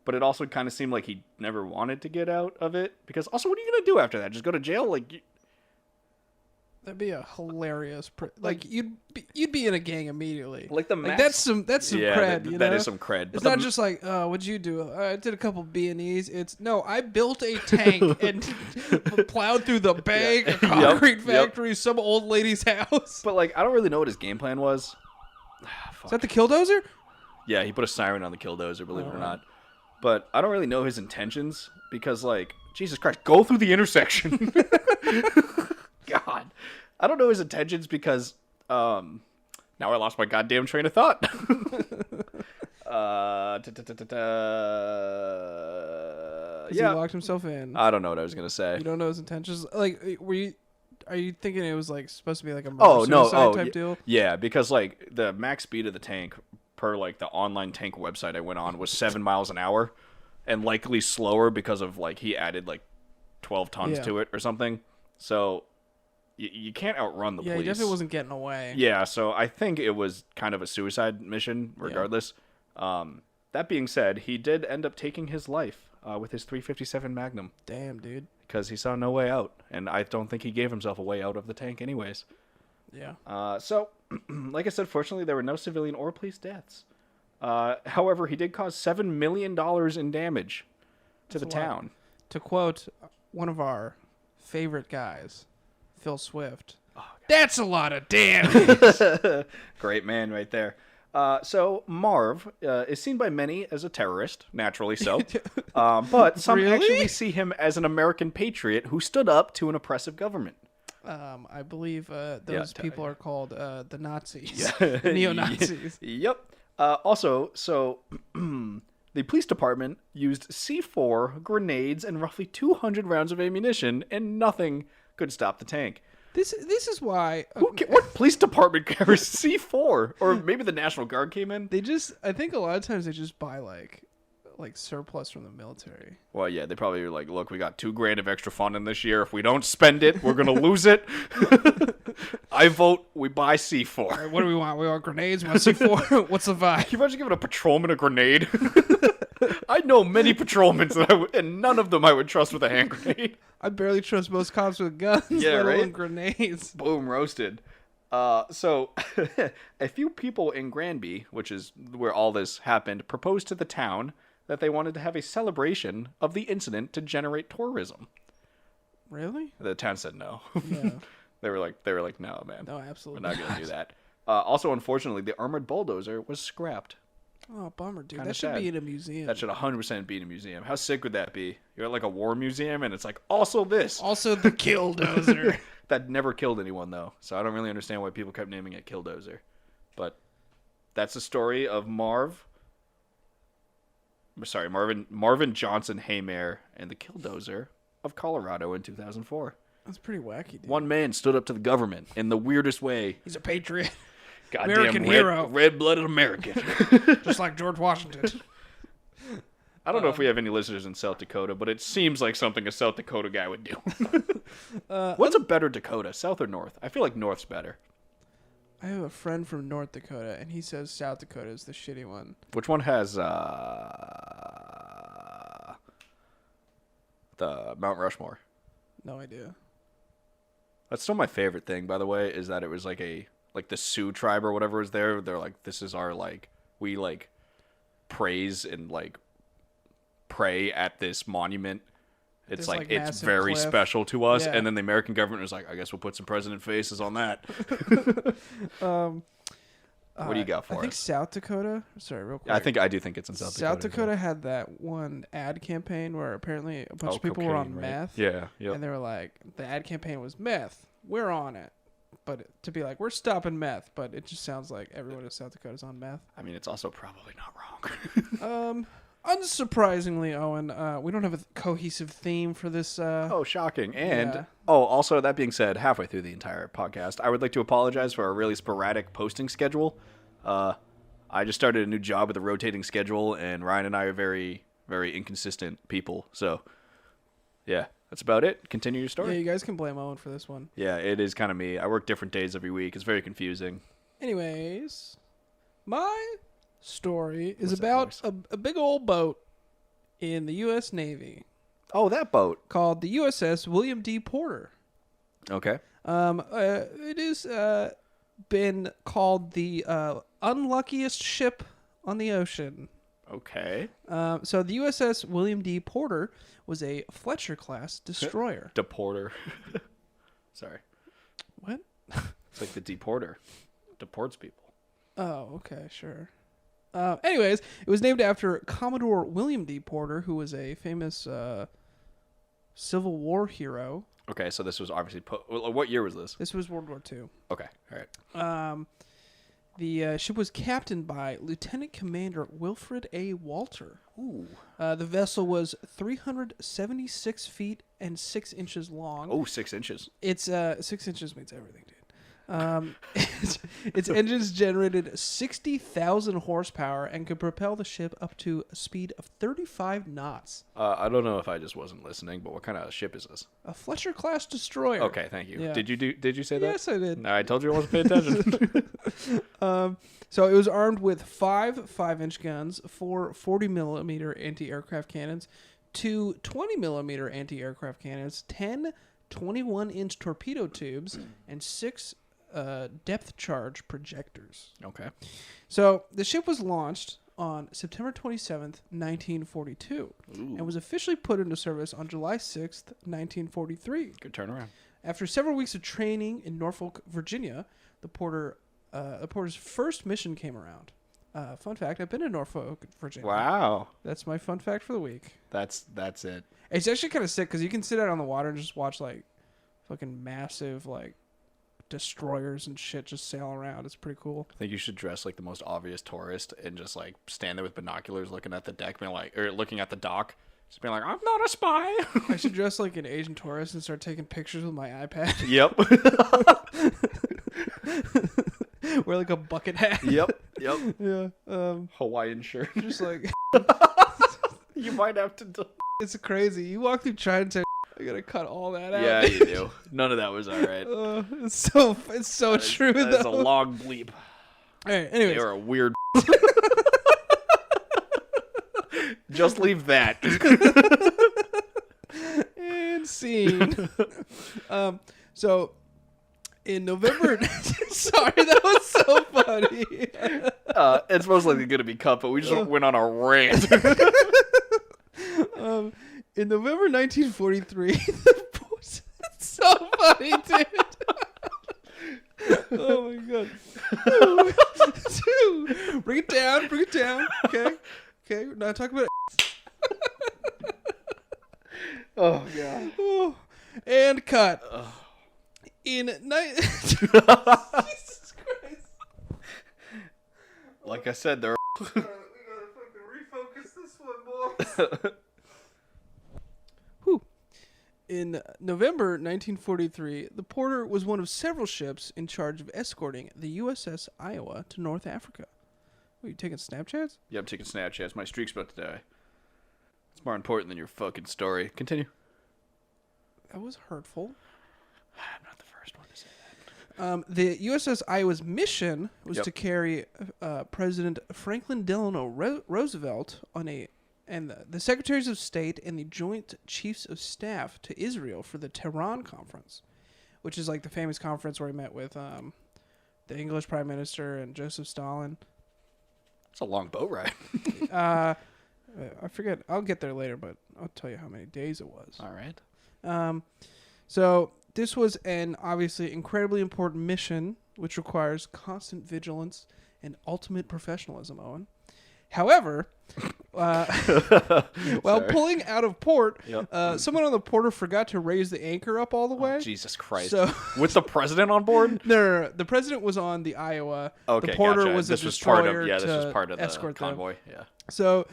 Speaker 1: But it also kind of seemed like he never wanted to get out of it. Because also, what are you going to do after that? Just go to jail? Like,
Speaker 2: that'd be a hilarious... you'd be in a gang immediately.
Speaker 1: Like the max...
Speaker 2: That's some cred, you know?
Speaker 1: That is some cred.
Speaker 2: It's not just like, what'd you do? I did a couple B&Es. It's, no, I built a tank and plowed through the bank, a concrete factory, some old lady's house.
Speaker 1: But, like, I don't really know what his game plan was.
Speaker 2: Is that the Killdozer?
Speaker 1: Yeah, he put a siren on the Killdozer, believe it or not. But I don't really know his intentions because, like, Jesus Christ, go through the intersection. God. I don't know his intentions because now I lost my goddamn train of thought.
Speaker 2: He locked himself in.
Speaker 1: I don't know what I was going to say.
Speaker 2: You don't know his intentions? Like, are you thinking it was, like, supposed to be, like, a murder-suicide type deal?
Speaker 1: Yeah, because, like, the max speed of the tank per like the online tank website I went on was 7 miles an hour, and likely slower because of like he added like 12 tons to it or something. So you can't outrun the police.
Speaker 2: Yeah, he definitely wasn't getting away.
Speaker 1: Yeah, so I think it was kind of a suicide mission regardless. That being said, he did end up taking his life with his .357 Magnum.
Speaker 2: Damn, dude.
Speaker 1: Because he saw no way out, and I don't think he gave himself a way out of the tank anyways.
Speaker 2: Yeah.
Speaker 1: So, like I said, fortunately, there were no civilian or police deaths. However, he did cause $7 million in damage to the town.
Speaker 2: To quote one of our favorite guys, Phil Swift, that's a lot of damage.
Speaker 1: Great man right there. So, Marv is seen by many as a terrorist, naturally so. But some actually see him as an American patriot who stood up to an oppressive government.
Speaker 2: I believe those people are called the Nazis, neo-Nazis.
Speaker 1: Yep. Also, so the police department used C4 grenades and roughly 200 rounds of ammunition, and nothing could stop the tank.
Speaker 2: This is why.
Speaker 1: What police department carries C4? Or maybe the National Guard came in.
Speaker 2: I think a lot of times they just buy like surplus from the military.
Speaker 1: Well, yeah, they probably were like, look, we got $2,000 of extra funding this year. If we don't spend it, we're gonna lose it. I vote we buy C4.
Speaker 2: Right, what do we want? We want grenades. We want C4. What's the vibe?
Speaker 1: Can you imagine giving a patrolman a grenade? I know many patrolmen, and none of them I would trust with a hand grenade.
Speaker 2: I barely trust most cops with guns.
Speaker 1: Yeah,
Speaker 2: let
Speaker 1: right.
Speaker 2: alone grenades.
Speaker 1: Boom, roasted. So, a few people in Granby, which is where all this happened, proposed to the town that they wanted to have a celebration of the incident to generate tourism.
Speaker 2: Really?
Speaker 1: The town said no.
Speaker 2: Yeah.
Speaker 1: They were like, no, man.
Speaker 2: No, absolutely.
Speaker 1: We're not going to do that. Also, unfortunately, the armored bulldozer was scrapped.
Speaker 2: Oh, bummer, dude.
Speaker 1: Kinda
Speaker 2: that should
Speaker 1: sad.
Speaker 2: be in a museum.
Speaker 1: That should 100% be in a museum. How sick would that be? You're at like a war museum, and it's like, also this.
Speaker 2: Also the Killdozer.
Speaker 1: That never killed anyone, though. So I don't really understand why people kept naming it Killdozer. But that's the story of Marvin Johnson Haymare and the Killdozer of Colorado in 2004.
Speaker 2: That's pretty wacky, dude.
Speaker 1: One man stood up to the government in the weirdest way.
Speaker 2: He's a patriot.
Speaker 1: Goddamn
Speaker 2: American hero.
Speaker 1: Red-blooded American.
Speaker 2: Just like George Washington.
Speaker 1: I don't know if we have any listeners in South Dakota, but it seems like something a South Dakota guy would do. What's a better Dakota, South or North? I feel like North's better.
Speaker 2: I have a friend from North Dakota, and he says South Dakota is the shitty one.
Speaker 1: Which one has the Mount Rushmore?
Speaker 2: No idea.
Speaker 1: That's still my favorite thing, by the way, is that it was like the Sioux tribe or whatever was there. They're like, this is our we praise and pray at this monument, It's
Speaker 2: This,
Speaker 1: like,
Speaker 2: like,
Speaker 1: it's
Speaker 2: massive
Speaker 1: very
Speaker 2: cliff.
Speaker 1: special to us.
Speaker 2: Yeah.
Speaker 1: And then the American government was like, I guess we'll put some president faces on that. What do you got for
Speaker 2: I think
Speaker 1: us?
Speaker 2: South Dakota. Sorry, real quick.
Speaker 1: I do think it's in South Dakota.
Speaker 2: South Dakota had that one ad campaign where apparently a bunch of people were on
Speaker 1: cocaine, right?
Speaker 2: meth.
Speaker 1: Yeah, yep.
Speaker 2: And they were like, the ad campaign was meth. We're on it. But to be like, we're stopping meth. But it just sounds like everyone in South Dakota is on meth.
Speaker 1: I mean, it's also probably not wrong.
Speaker 2: Unsurprisingly, Owen, we don't have a cohesive theme for this.
Speaker 1: Oh, shocking. And,
Speaker 2: Yeah.
Speaker 1: also, that being said, halfway through the entire podcast, I would like to apologize for our really sporadic posting schedule. I just started a new job with a rotating schedule, and Ryan and I are very, very inconsistent people. So, yeah, that's about it. Continue your
Speaker 2: Yeah,
Speaker 1: story.
Speaker 2: you guys can blame Owen for this one.
Speaker 1: Yeah, it is kind of me. I work different days every week. It's very confusing.
Speaker 2: Anyways, my story is
Speaker 1: What's that
Speaker 2: about
Speaker 1: voice?
Speaker 2: a big old boat in the U.S. Navy
Speaker 1: Oh, that boat.
Speaker 2: called the USS William D. Porter.
Speaker 1: Okay.
Speaker 2: It is been called the unluckiest ship on the ocean.
Speaker 1: Okay.
Speaker 2: So the USS William D. Porter was a Fletcher-class destroyer.
Speaker 1: Deporter. Sorry.
Speaker 2: What?
Speaker 1: It's like the deporter. Deports people.
Speaker 2: Oh, okay, sure. Anyways, it was named after Commodore William D. Porter, who was a famous Civil War hero.
Speaker 1: Okay, so this was obviously... what year was this?
Speaker 2: This was World War II.
Speaker 1: Okay, all right.
Speaker 2: The ship was captained by Lieutenant Commander Wilfred A. Walter.
Speaker 1: Ooh.
Speaker 2: The vessel was 376 feet and 6 inches long.
Speaker 1: Oh, 6 inches.
Speaker 2: It's 6 inches means everything, dude. Its engines generated 60,000 horsepower and could propel the ship up to a speed of 35 knots.
Speaker 1: I don't know if I just wasn't listening, but what kind of ship is this?
Speaker 2: A Fletcher-class destroyer.
Speaker 1: Okay, thank you.
Speaker 2: Yeah.
Speaker 1: Did you say that?
Speaker 2: Yes, I did.
Speaker 1: No, I told you I wasn't paying attention.
Speaker 2: So it was armed with 5 5-inch guns, 4 40-millimeter anti-aircraft cannons, 2 20-millimeter anti-aircraft cannons, 10 21-inch torpedo tubes, and 6 depth charge projectors.
Speaker 1: Okay.
Speaker 2: So the ship was launched on September 27th, 1942,
Speaker 1: Ooh,
Speaker 2: and was officially put into service on July 6th, 1943.
Speaker 1: good turnaround.
Speaker 2: After several weeks of training in Norfolk, Virginia, the Porter's first mission came around. Fun fact, I've been in Norfolk, Virginia.
Speaker 1: Wow.
Speaker 2: That's my fun fact for the week.
Speaker 1: That's it.
Speaker 2: It's actually kind of sick because you can sit out on the water and just watch like fucking massive like destroyers and shit just sail around. It's pretty cool.
Speaker 1: I think you should dress like the most obvious tourist and just like stand there with binoculars looking at the deck, being like, or looking at the dock, just being like, I'm not a spy.
Speaker 2: I should dress like an Asian tourist and start taking pictures with my iPad.
Speaker 1: Yep.
Speaker 2: Wear like a bucket hat.
Speaker 1: Yep.
Speaker 2: Yeah.
Speaker 1: Hawaiian shirt.
Speaker 2: Just like
Speaker 1: You might have to.
Speaker 2: it's crazy. You walk through Chinatown, I gotta cut all that out.
Speaker 1: Yeah, you do. None of that was all right.
Speaker 2: It's so true
Speaker 1: That's
Speaker 2: though.
Speaker 1: a long bleep.
Speaker 2: All right. Anyways,
Speaker 1: You're a weird. Just leave that.
Speaker 2: and scene. So in November, sorry, that was so funny.
Speaker 1: It's most likely going to be cut, but we just went on a rant.
Speaker 2: In November 1943, it's so funny, dude. Oh my god. Dude, bring it down. Okay, we're not talking about
Speaker 1: Oh god.
Speaker 2: Oh, and cut. Jesus Christ.
Speaker 1: Like I said, there.
Speaker 2: We gotta fucking refocus this one, boys. Whew. In November 1943, the Porter was one of several ships in charge of escorting the USS Iowa to North Africa. Are you taking Snapchats?
Speaker 1: Yeah, I'm taking Snapchats. My streak's about to die. It's more important than your fucking story. Continue.
Speaker 2: That was hurtful.
Speaker 1: I'm not the first one to say that.
Speaker 2: The USS Iowa's mission was
Speaker 1: Yep.
Speaker 2: to carry President Franklin Delano Roosevelt and the Secretaries of State and the Joint Chiefs of Staff to Israel for the Tehran Conference, which is like the famous conference where he met with the English Prime Minister and Joseph Stalin.
Speaker 1: It's a long boat ride.
Speaker 2: I forget. I'll get there later, but I'll tell you how many days it was.
Speaker 1: All right.
Speaker 2: So this was an obviously incredibly important mission, which requires constant vigilance and ultimate professionalism, Owen. However, while
Speaker 1: Sorry.
Speaker 2: pulling out of port,
Speaker 1: Yep.
Speaker 2: someone on the porter forgot to raise the anchor up all the way.
Speaker 1: Oh, Jesus Christ.
Speaker 2: So
Speaker 1: With the president on board?
Speaker 2: no. The president was on the Iowa.
Speaker 1: Okay,
Speaker 2: the porter
Speaker 1: gotcha.
Speaker 2: was
Speaker 1: this
Speaker 2: a
Speaker 1: was part
Speaker 2: destroyer
Speaker 1: of, yeah, this was
Speaker 2: to
Speaker 1: part of the
Speaker 2: escort them.
Speaker 1: convoy. Yeah.
Speaker 2: So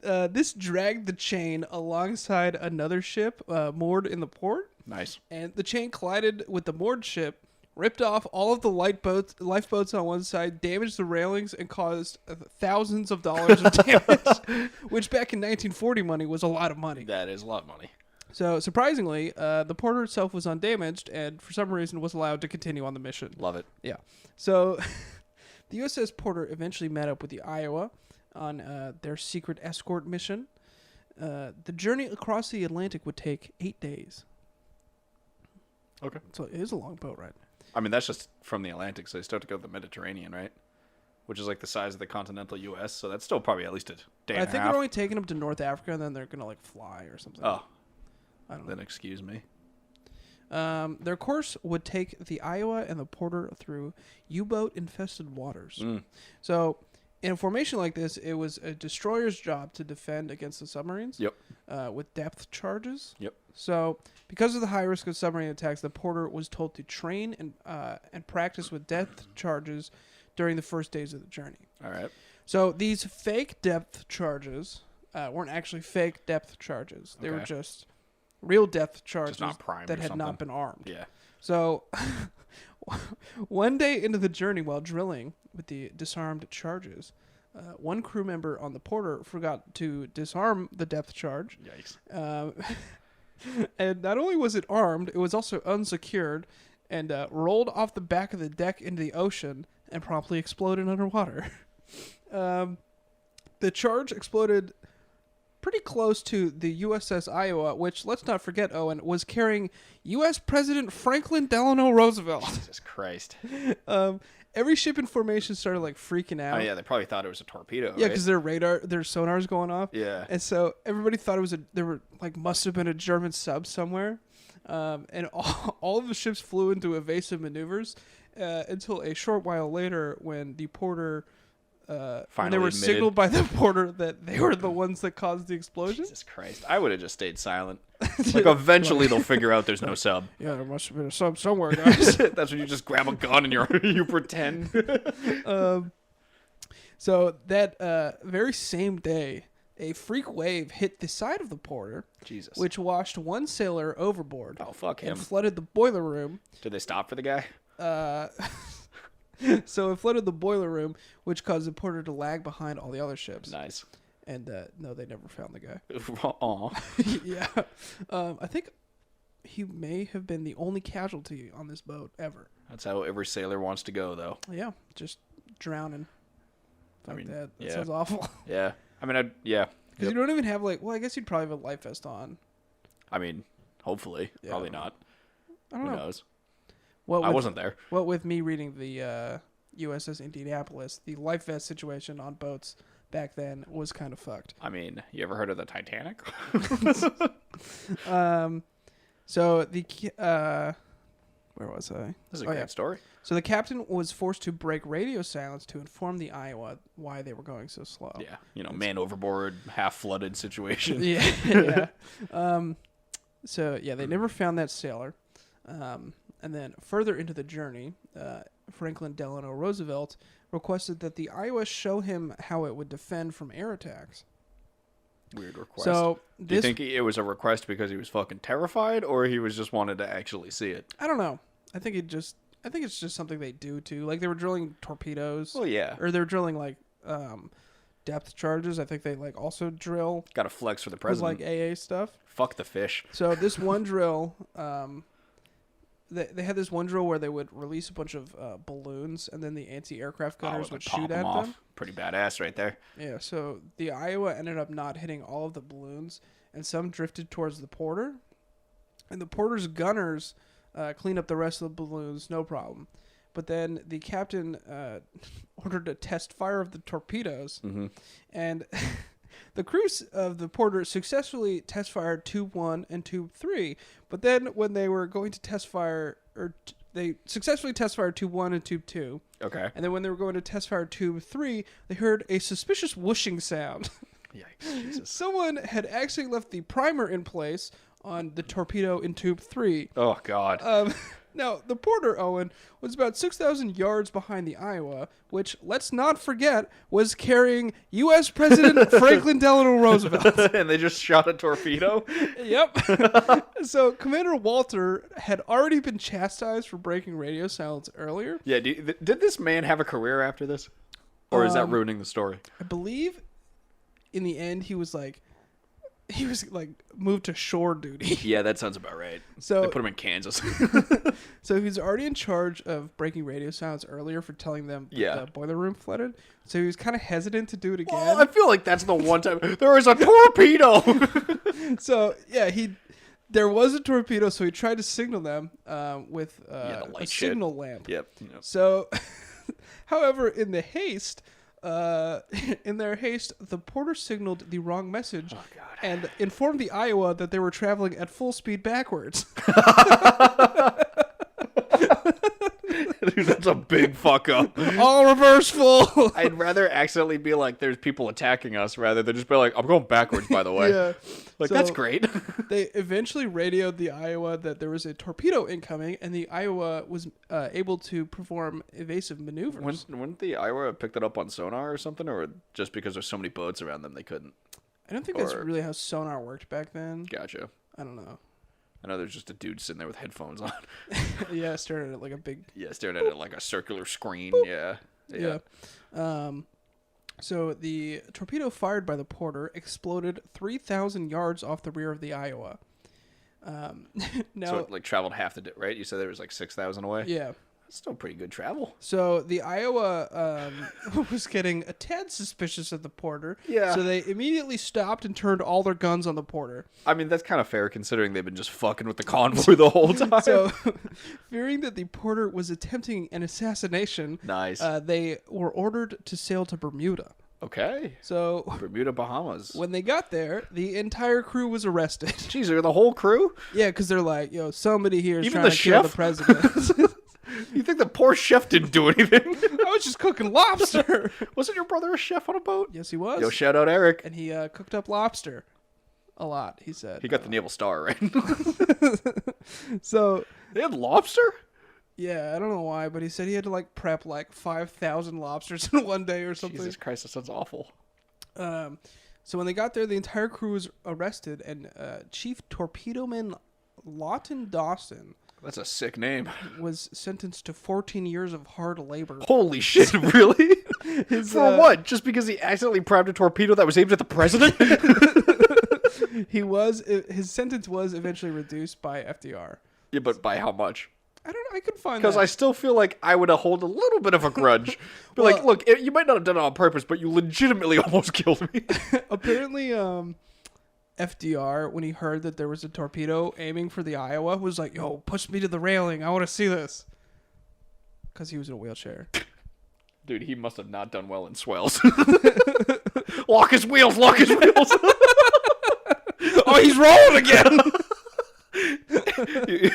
Speaker 2: this dragged the chain alongside another ship moored in the port,
Speaker 1: Nice.
Speaker 2: and the chain collided with the moored ship, ripped off all of the lifeboats on one side, damaged the railings, and caused thousands of dollars of damage, which back in 1940 money was a lot of money.
Speaker 1: That is a lot of money.
Speaker 2: So surprisingly, the porter itself was undamaged and for some reason was allowed to continue on the mission.
Speaker 1: Love it.
Speaker 2: Yeah. So the USS Porter eventually met up with the Iowa on their secret escort mission. The journey across the Atlantic would take 8 days.
Speaker 1: Okay.
Speaker 2: So it is a long boat ride.
Speaker 1: I mean, that's just from the Atlantic, so they still have to go to the Mediterranean, right? Which is like the size of the continental U.S., so that's still probably at least a day
Speaker 2: I
Speaker 1: and a
Speaker 2: think
Speaker 1: half.
Speaker 2: they're only taking them to North Africa, and then they're gonna like fly or something.
Speaker 1: Oh,
Speaker 2: I don't
Speaker 1: then excuse me.
Speaker 2: know. Their course would take the Iowa and the Porter through U-boat infested waters. So, in a formation like this, it was a destroyer's job to defend against the submarines.
Speaker 1: Yep.
Speaker 2: With depth charges.
Speaker 1: Yep.
Speaker 2: So, because of the high risk of submarine attacks, the Porter was told to train and practice with depth charges during the first days of the journey.
Speaker 1: All right.
Speaker 2: So these fake depth charges weren't actually fake depth charges. They were
Speaker 1: Okay.
Speaker 2: just real depth charges
Speaker 1: not primed
Speaker 2: that
Speaker 1: or
Speaker 2: had
Speaker 1: something.
Speaker 2: not been armed.
Speaker 1: Yeah.
Speaker 2: So one day into the journey while drilling with the disarmed charges, one crew member on the Porter forgot to disarm the depth charge.
Speaker 1: Yikes.
Speaker 2: And not only was it armed, it was also unsecured and rolled off the back of the deck into the ocean and promptly exploded underwater. The charge exploded pretty close to the USS Iowa, which, let's not forget, Owen, was carrying U.S. President Franklin Delano Roosevelt.
Speaker 1: Jesus Christ.
Speaker 2: Every ship in formation started like freaking out.
Speaker 1: Oh, yeah, they probably thought it was a torpedo,
Speaker 2: Yeah,
Speaker 1: right?
Speaker 2: because their sonar's going off.
Speaker 1: Yeah.
Speaker 2: And so everybody thought it was must have been a German sub somewhere. And all of the ships flew into evasive maneuvers until a short while later when the Porter, when
Speaker 1: Finally
Speaker 2: they were
Speaker 1: admitted.
Speaker 2: signaled by the Porter that they were the ones that caused the explosion.
Speaker 1: Jesus Christ. I would have just stayed silent. Like, eventually they'll figure out there's no sub.
Speaker 2: Yeah, there must have been a sub somewhere, guys.
Speaker 1: That's when you just grab a gun and you pretend.
Speaker 2: So that very same day, a freak wave hit the side of the Porter,
Speaker 1: Jesus.
Speaker 2: which washed one sailor overboard
Speaker 1: Oh, fuck him.
Speaker 2: and flooded the boiler room.
Speaker 1: Did they stop for the guy?
Speaker 2: So it flooded the boiler room, which caused the Porter to lag behind all the other ships.
Speaker 1: Nice.
Speaker 2: And no, they never found the guy.
Speaker 1: Aw.
Speaker 2: Yeah. I think he may have been the only casualty on this boat ever.
Speaker 1: That's how every sailor wants to go, though.
Speaker 2: Yeah, just drowning. Fuck
Speaker 1: mean,
Speaker 2: that. That
Speaker 1: yeah.
Speaker 2: sounds awful.
Speaker 1: Yeah. I mean, yeah.
Speaker 2: Because you don't even have I guess you'd probably have a life vest on.
Speaker 1: I mean, hopefully.
Speaker 2: Yeah.
Speaker 1: Probably not.
Speaker 2: I don't
Speaker 1: Who
Speaker 2: know.
Speaker 1: knows?
Speaker 2: What
Speaker 1: I
Speaker 2: with,
Speaker 1: wasn't there.
Speaker 2: What with me reading the USS Indianapolis, the life vest situation on boats back then was kind of fucked.
Speaker 1: I mean, you ever heard of the Titanic?
Speaker 2: So the where was I?
Speaker 1: This is a great story.
Speaker 2: So the captain was forced to break radio silence to inform the Iowa why they were going so slow.
Speaker 1: Yeah. Man overboard, half flooded situation.
Speaker 2: Yeah. Yeah. So yeah, they never found that sailor. And then further into the journey, Franklin Delano Roosevelt requested that the Iowa show him how it would defend from air attacks.
Speaker 1: Weird request.
Speaker 2: So
Speaker 1: Do you think it was a request because he was fucking terrified, or he was just wanted to actually see it?
Speaker 2: I don't know. I think it's just something they do too. Like they were drilling torpedoes.
Speaker 1: Well, yeah.
Speaker 2: Or they're drilling depth charges. I think they also drill
Speaker 1: Got to flex for the
Speaker 2: with
Speaker 1: president.
Speaker 2: AA stuff.
Speaker 1: Fuck the fish.
Speaker 2: So this one drill, they had this one drill where they would release a bunch of balloons, and then the anti-aircraft gunners would
Speaker 1: pop
Speaker 2: shoot
Speaker 1: them
Speaker 2: at
Speaker 1: off.
Speaker 2: them.
Speaker 1: Pretty badass right there.
Speaker 2: Yeah, so the Iowa ended up not hitting all of the balloons, and some drifted towards the Porter. And the Porter's gunners cleaned up the rest of the balloons, no problem. but then the captain ordered a test fire of the torpedoes, and the crew of the Porter successfully test fired Tube 1 and Tube 3, but then when they were going to test fire, they successfully test fired Tube 1 and Tube 2.
Speaker 1: Okay.
Speaker 2: And then when they were going to test fire Tube 3, they heard a suspicious whooshing sound.
Speaker 1: Yikes, Jesus.
Speaker 2: Someone had actually left the primer in place on the torpedo in Tube 3.
Speaker 1: Oh, God.
Speaker 2: Now, the Porter, Owen, was about 6,000 yards behind the Iowa, which, let's not forget, was carrying U.S. President Franklin Delano Roosevelt.
Speaker 1: And they just shot a torpedo?
Speaker 2: Yep. So, Commander Walter had already been chastised for breaking radio silence earlier.
Speaker 1: Yeah, did this man have a career after this? Or is that ruining the story?
Speaker 2: I believe in the end he was moved to shore duty.
Speaker 1: Yeah, that sounds about right.
Speaker 2: So
Speaker 1: they put him in Kansas.
Speaker 2: So he was already in charge of breaking radio silence earlier for telling them that the boiler room flooded. So he was kind of hesitant to do it again.
Speaker 1: Well, I feel like that's the one time there was a torpedo.
Speaker 2: So yeah, there was a torpedo, so he tried to signal them with
Speaker 1: the light
Speaker 2: a signal lamp.
Speaker 1: Yep.
Speaker 2: So, however, in their haste, the Porter signaled the wrong message and informed the Iowa that they were traveling at full speed backwards.
Speaker 1: Dude, that's a big fuck up.
Speaker 2: All reversible.
Speaker 1: I'd rather accidentally be like, there's people attacking us, rather than just be like, I'm going backwards, by the way.
Speaker 2: Yeah.
Speaker 1: Like, that's great.
Speaker 2: They eventually radioed the Iowa that there was a torpedo incoming, and the Iowa was able to perform evasive maneuvers.
Speaker 1: Wouldn't the Iowa have picked it up on sonar or something, or just because there's so many boats around them, they couldn't?
Speaker 2: I don't think that's really how sonar worked back then.
Speaker 1: Gotcha.
Speaker 2: I don't know.
Speaker 1: I know there's just a dude sitting there with headphones on.
Speaker 2: Yeah, staring at it like a big...
Speaker 1: Yeah, staring at it like a circular screen.
Speaker 2: Boop. Yeah. So the torpedo fired by the Porter exploded 3,000 yards off the rear of the Iowa. Now,
Speaker 1: so it traveled half the... Right? You said there was 6,000 away?
Speaker 2: Yeah.
Speaker 1: That's still pretty good travel.
Speaker 2: So the Iowa was getting a tad suspicious of the Porter.
Speaker 1: Yeah.
Speaker 2: So they immediately stopped and turned all their guns on the Porter.
Speaker 1: I mean, that's kind of fair considering they've been just fucking with the convoy the whole time.
Speaker 2: So, fearing that the Porter was attempting an assassination,
Speaker 1: nice.
Speaker 2: They were ordered to sail to Bermuda.
Speaker 1: Okay.
Speaker 2: So
Speaker 1: Bermuda, Bahamas.
Speaker 2: When they got there, the entire crew was arrested.
Speaker 1: Jeez, are the whole crew?
Speaker 2: Yeah, because they're like, somebody here is
Speaker 1: Even
Speaker 2: trying
Speaker 1: the
Speaker 2: to kill
Speaker 1: chef?
Speaker 2: the president.
Speaker 1: You think the poor chef didn't do anything?
Speaker 2: I was just cooking lobster.
Speaker 1: Wasn't your brother a chef on a boat?
Speaker 2: Yes, he was.
Speaker 1: Yo, shout out Eric.
Speaker 2: And he cooked up lobster. A lot, he said.
Speaker 1: He got the Naval Star, right?
Speaker 2: So
Speaker 1: they had lobster?
Speaker 2: Yeah, I don't know why, but he said he had to prep 5,000 lobsters in one day or something.
Speaker 1: Jesus Christ, that sounds awful.
Speaker 2: So when they got there, the entire crew was arrested, and Chief Torpedoman Lawton Dawson...
Speaker 1: That's a sick name.
Speaker 2: ...was sentenced to 14 years of hard labor.
Speaker 1: Holy shit, really? For what? Just because he accidentally primed a torpedo that was aimed at the president?
Speaker 2: His sentence was eventually reduced by FDR.
Speaker 1: Yeah, but by how much?
Speaker 2: I don't know. I could find that.
Speaker 1: Because I still feel like I would hold a little bit of a grudge. But look, you might not have done it on purpose, but you legitimately almost killed me.
Speaker 2: Apparently, FDR, when he heard that there was a torpedo aiming for the Iowa, was like, yo, push me to the railing. I want to see this. Because he was in a wheelchair.
Speaker 1: Dude, he must have not done well in swells. Lock his wheels, lock his wheels. Oh, he's rolling again.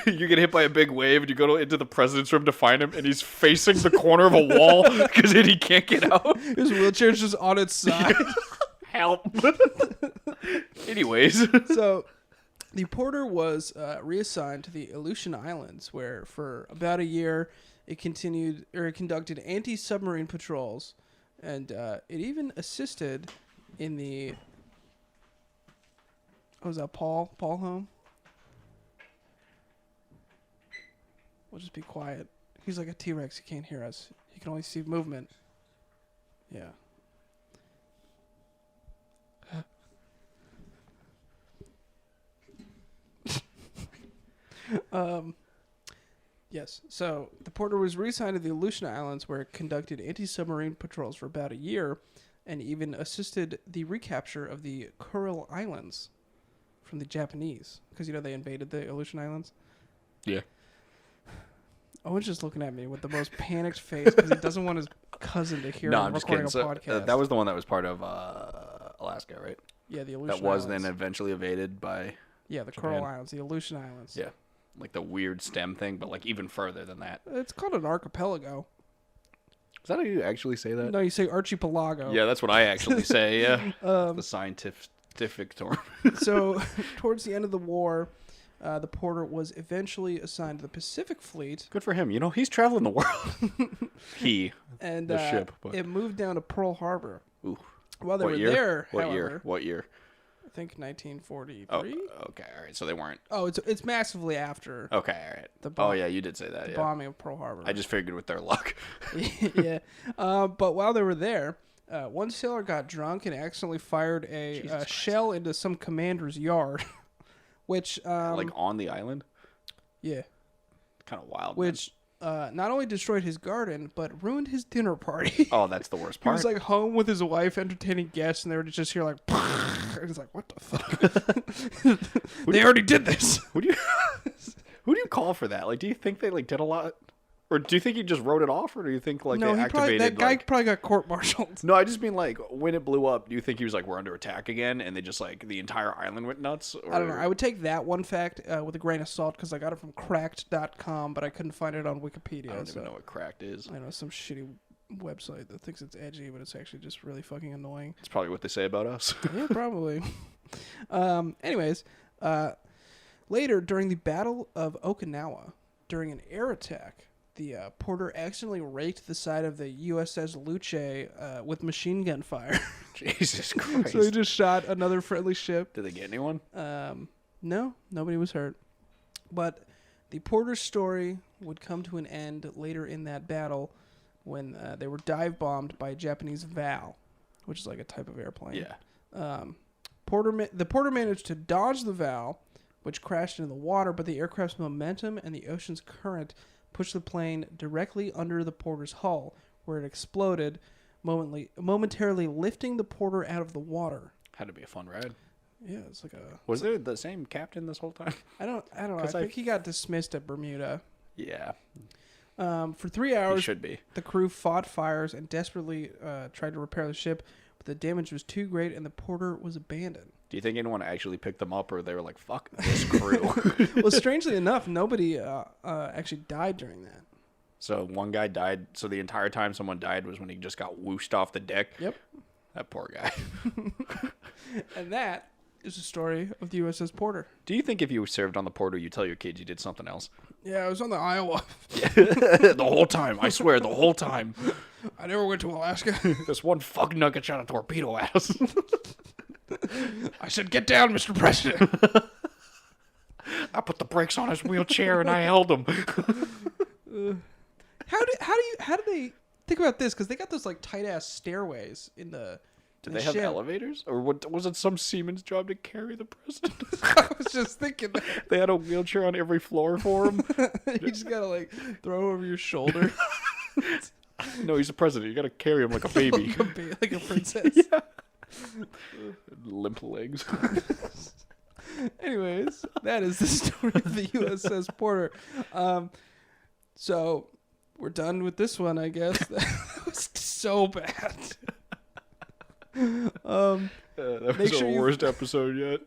Speaker 1: You get hit by a big wave and you go into the president's room to find him and he's facing the corner of a wall because he can't get out.
Speaker 2: His wheelchair's just on its side.
Speaker 1: Help. Anyways.
Speaker 2: So the Porter was reassigned to the Aleutian Islands, where for about a year it conducted anti-submarine patrols, and it even assisted in the... Oh, was that Paul home? We'll just be quiet. He's like a T-Rex. He can't hear us. He can only see movement. Yeah. Yes. So the Porter was reassigned to the Aleutian Islands, where it conducted anti-submarine patrols for about a year, and even assisted the recapture of the Kuril Islands from the Japanese, because they invaded the Aleutian Islands.
Speaker 1: Yeah.
Speaker 2: Owen's just looking at me with the most panicked face because he doesn't want his cousin to hear
Speaker 1: No,
Speaker 2: him
Speaker 1: I'm just
Speaker 2: recording
Speaker 1: kidding.
Speaker 2: a
Speaker 1: So,
Speaker 2: podcast.
Speaker 1: that was the one that was part of Alaska, right?
Speaker 2: yeah, the Aleutian
Speaker 1: That was
Speaker 2: Islands.
Speaker 1: then eventually evaded by,
Speaker 2: Yeah, the
Speaker 1: Japan.
Speaker 2: Coral Islands, the Aleutian Islands.
Speaker 1: yeah, like the weird stem thing, but like even further than that.
Speaker 2: It's called an archipelago.
Speaker 1: Is that how you actually say that?
Speaker 2: No, you say archipelago.
Speaker 1: Yeah, that's what I actually say. Yeah, the scientific term.
Speaker 2: So, towards the end of the war, the Porter was eventually assigned to the Pacific Fleet,
Speaker 1: Good for him. You know, he's traveling the world.
Speaker 2: and
Speaker 1: The ship, but-
Speaker 2: it moved down to Pearl Harbor.
Speaker 1: Ooh.
Speaker 2: While they
Speaker 1: What
Speaker 2: were
Speaker 1: year?
Speaker 2: there,
Speaker 1: What
Speaker 2: however,
Speaker 1: year? What year?
Speaker 2: I think 1943.
Speaker 1: Oh, okay, all right. So they weren't.
Speaker 2: Oh, it's massively after
Speaker 1: Okay, all right.
Speaker 2: The
Speaker 1: Oh
Speaker 2: bomb-
Speaker 1: yeah, you did say that.
Speaker 2: the
Speaker 1: Yeah.
Speaker 2: bombing of Pearl Harbor.
Speaker 1: I just figured with their luck.
Speaker 2: yeah. But while they were there, one sailor got drunk and accidentally fired a
Speaker 1: Jesus Christ.
Speaker 2: shell into some commander's yard, which
Speaker 1: Like on the island.
Speaker 2: yeah,
Speaker 1: Kind of wild. man.
Speaker 2: which not only destroyed his garden but ruined his dinner party.
Speaker 1: Oh, that's the worst
Speaker 2: He
Speaker 1: part.
Speaker 2: was like home with his wife entertaining guests, and they were just here like, and he's like, "What the fuck? They already did this."
Speaker 1: who do you call for that? Like, do you think they like did a lot, or do you think he just wrote it off, or do you think like
Speaker 2: No,
Speaker 1: they
Speaker 2: he probably
Speaker 1: activated?
Speaker 2: that guy
Speaker 1: like...
Speaker 2: probably got court-martialed.
Speaker 1: No, I just mean like when it blew up. Do you think he was like, "We're under attack again," and they just like the entire island went nuts? Or...
Speaker 2: I don't know. I would take that one fact with a grain of salt because I got it from cracked.com, but I couldn't find it on Wikipedia.
Speaker 1: I don't
Speaker 2: so
Speaker 1: even know what cracked is.
Speaker 2: I know some shitty website that thinks it's edgy, but it's actually just really fucking annoying.
Speaker 1: It's probably what they say about us.
Speaker 2: Yeah, probably. Anyways, later during the Battle of Okinawa, during an air attack, the Porter accidentally raked the side of the USS Luce with machine gun fire.
Speaker 1: Jesus Christ!
Speaker 2: So he just shot another friendly ship.
Speaker 1: Did they get anyone?
Speaker 2: No, nobody was hurt. But the Porter's story would come to an end later in that battle when they were dive bombed by a Japanese Val, which is like a type of airplane.
Speaker 1: Yeah.
Speaker 2: The Porter managed to dodge the Val, which crashed into the water, but the aircraft's momentum and the ocean's current pushed the plane directly under the Porter's hull, where it exploded, momentarily lifting the Porter out of the water.
Speaker 1: Had to be a fun ride.
Speaker 2: Yeah, it's like a.
Speaker 1: Was there the same captain this whole time?
Speaker 2: I don't know. I
Speaker 1: 'Cause
Speaker 2: think he got dismissed at Bermuda.
Speaker 1: Yeah,
Speaker 2: For 3
Speaker 1: he
Speaker 2: hours,
Speaker 1: should be.
Speaker 2: the crew fought fires and desperately tried to repair the ship, but the damage was too great and the Porter was abandoned.
Speaker 1: Do you think anyone actually picked them up, or they were like, "Fuck this crew"?
Speaker 2: Well, strangely enough, nobody actually died during that.
Speaker 1: So one guy died. So the entire time someone died was when he just got whooshed off the deck.
Speaker 2: Yep.
Speaker 1: That poor guy.
Speaker 2: And that is the story of the USS Porter.
Speaker 1: Do you think if you served on the Porter, you tell your kids you did something else?
Speaker 2: Yeah, I was on the Iowa.
Speaker 1: The whole time, I swear, the whole time.
Speaker 2: I never went to Alaska.
Speaker 1: This one fuck nugget shot a torpedo at us.
Speaker 2: I said, "Get down, Mr. President."
Speaker 1: I put the brakes on his wheelchair and I held him.
Speaker 2: How do they think about this? Because they got those like tight ass stairways in the.
Speaker 1: Did they have
Speaker 2: ship.
Speaker 1: elevators, or what? Was it some seaman's job to carry the president?
Speaker 2: I was just thinking that.
Speaker 1: They had a wheelchair on every floor for him.
Speaker 2: You just gotta like throw over your shoulder
Speaker 1: No, he's the president. You got to carry him like a baby.
Speaker 2: like a princess.
Speaker 1: Yeah. Limp legs.
Speaker 2: Anyways, that is the story of the USS Porter. So we're done with this one, I guess. That was so bad.
Speaker 1: That was
Speaker 2: Make sure
Speaker 1: the
Speaker 2: you-
Speaker 1: worst episode yet.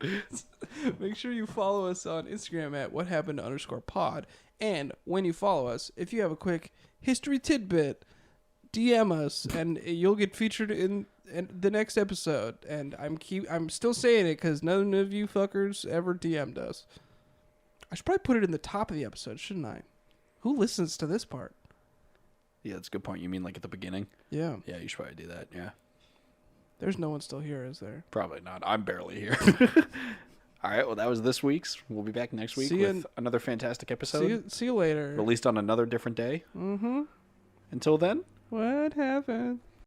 Speaker 2: Make sure you follow us on Instagram at whathappened_pod. And when you follow us, if you have a quick history tidbit, DM us, and you'll get featured in the next episode. And I'm still saying it because none of you fuckers ever DM'd us. I should probably put it in the top of the episode, shouldn't I? Who listens to this part?
Speaker 1: Yeah, that's a good point. You mean like at the beginning?
Speaker 2: Yeah.
Speaker 1: Yeah, you should probably do that. Yeah.
Speaker 2: There's no one still here, is there?
Speaker 1: Probably not. I'm barely here. All right, well, that was this week's. We'll be back next week
Speaker 2: See you
Speaker 1: with another fantastic episode.
Speaker 2: See you later.
Speaker 1: Released on another different day.
Speaker 2: Mm-hmm.
Speaker 1: Until then.
Speaker 2: What happened?